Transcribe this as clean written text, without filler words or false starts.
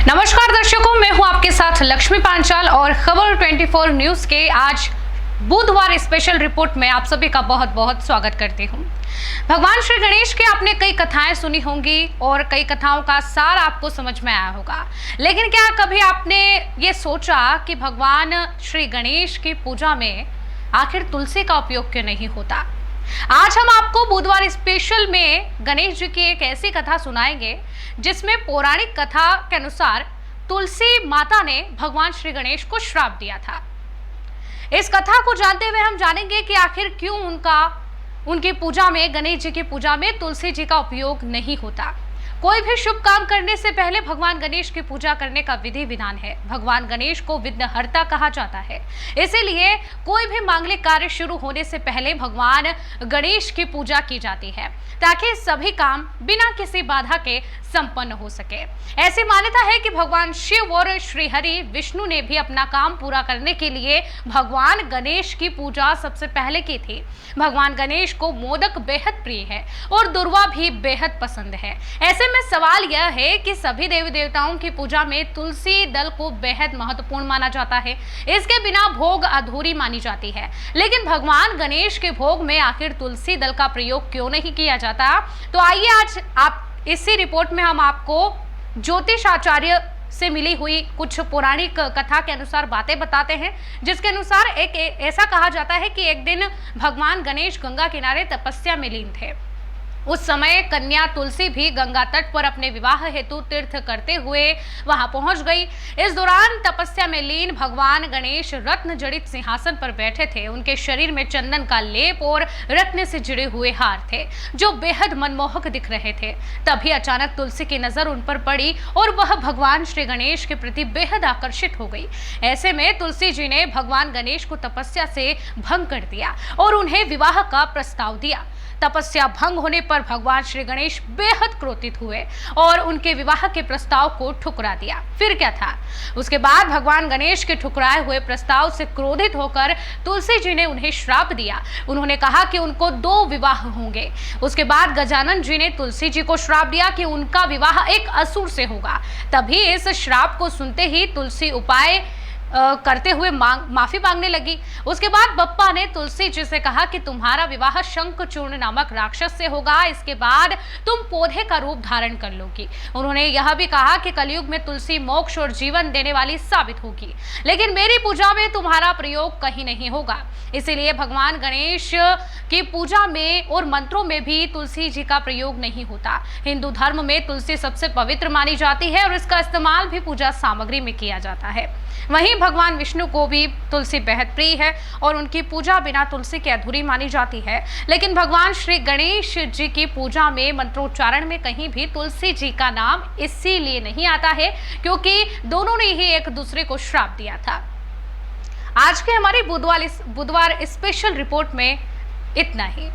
नमस्कार दर्शकों, मैं हूं आपके साथ लक्ष्मी पांचाल और खबर 24 न्यूज के आज बुधवार स्पेशल रिपोर्ट में आप सभी का बहुत बहुत स्वागत करती हूं। भगवान श्री गणेश के आपने कई कथाएं सुनी होंगी और कई कथाओं का सार आपको समझ में आया होगा, लेकिन क्या कभी आपने ये सोचा कि भगवान श्री गणेश की पूजा में आखिर तुलसी का उपयोग क्यों नहीं होता? आज हम आपको बुधवार स्पेशल में गणेश जी की एक ऐसी कथा सुनाएंगे जिसमें पौराणिक कथा के अनुसार तुलसी माता ने भगवान श्री गणेश को श्राप दिया था। इस कथा को जानते हुए हम जानेंगे कि आखिर क्यों उनकी पूजा में, गणेश जी की पूजा में तुलसी जी का उपयोग नहीं होता। कोई भी शुभ काम करने से पहले भगवान गणेश की पूजा करने का विधि विधान है। भगवान गणेश को विघ्नहर्ता कहा जाता है, इसीलिए कोई भी मांगलिक कार्य शुरू होने से पहले भगवान गणेश की पूजा की जाती है ताकि सभी काम बिना किसी बाधा के संपन्न हो सके। ऐसी मान्यता है कि भगवान शिव और श्री हरि विष्णु ने भी अपना काम पूरा करने के लिए भगवान गणेश की पूजा सबसे पहले की थी। भगवान गणेश को मोदक बेहद प्रिय है और दुर्वा भी बेहद पसंद है। ऐसे में सवाल यह है कि सभी देवी देवताओं की पूजा में तुलसी दल को बेहद महत्वपूर्ण माना जाता है। इसके बिना भोग अधूरी मानी जाती है, लेकिन भगवान गणेश के भोग में आखिर तुलसी दल का प्रयोग क्यों नहीं किया जाता? तो आइए आज आप इसी रिपोर्ट में हम आपको ज्योतिष आचार्य से मिली हुई कुछ पौराणिक कथा के अनुसार बातें बताते हैं, जिसके अनुसार ऐसा कहा जाता है कि एक दिन भगवान गणेश गंगा किनारे तपस्या में लीन थे। उस समय कन्या तुलसी भी गंगा तट पर अपने विवाह हेतु तीर्थ करते हुए वहां पहुंच गई। इस दौरान तपस्या में लीन भगवान गणेश रत्न जड़ित सिंहासन पर बैठे थे। उनके शरीर में चंदन का लेप और रत्न से जुड़े हुए हार थे जो बेहद मनमोहक दिख रहे थे। तभी अचानक तुलसी की नजर उन पर पड़ी और वह भगवान श्री गणेश के प्रति बेहद आकर्षित हो गई। ऐसे में तुलसी जी ने भगवान गणेश को तपस्या से भंग कर दिया और उन्हें विवाह का प्रस्ताव दिया। तपस्या भंग होने पर भगवान श्री गणेश बेहद क्रोधित हुए और उनके विवाह के प्रस्ताव को ठुकरा दिया। फिर क्या था? उसके बाद भगवान गणेश के ठुकराए हुए प्रस्ताव से क्रोधित होकर तुलसी जी ने उन्हें श्राप दिया। उन्होंने कहा कि उनको 2 विवाह होंगे। उसके बाद गजानन जी ने तुलसी जी को श्राप दिया कि उनका विवाह एक असुर से होगा। तभी इस श्राप को सुनते ही तुलसी उपाय करते हुए माफी मांगने लगी। उसके बाद बप्पा ने तुलसी जी से कहा कि तुम्हारा विवाह शंखचूर्ण नामक राक्षस से होगा, इसके बाद तुम पौधे का रूप धारण कर लोगी। उन्होंने यह भी कहा कि कलयुग में तुलसी मोक्ष और जीवन देने वाली साबित होगी, लेकिन मेरी पूजा में तुम्हारा प्रयोग कहीं नहीं होगा। इसीलिए भगवान गणेश की पूजा में और मंत्रों में भी तुलसी जी का प्रयोग नहीं होता। हिंदू धर्म में तुलसी सबसे पवित्र मानी जाती है और इसका इस्तेमाल भी पूजा सामग्री में किया जाता है। वहीं भगवान विष्णु को भी तुलसी बेहद प्रिय है और उनकी पूजा बिना तुलसी के अधूरी मानी जाती है। लेकिन भगवान श्री गणेश जी की पूजा में मंत्रोच्चारण में कहीं भी तुलसी जी का नाम इसीलिए नहीं आता है क्योंकि दोनों ने ही एक दूसरे को श्राप दिया था। आज के हमारी बुधवार स्पेशल रिपोर्ट में इतना ही।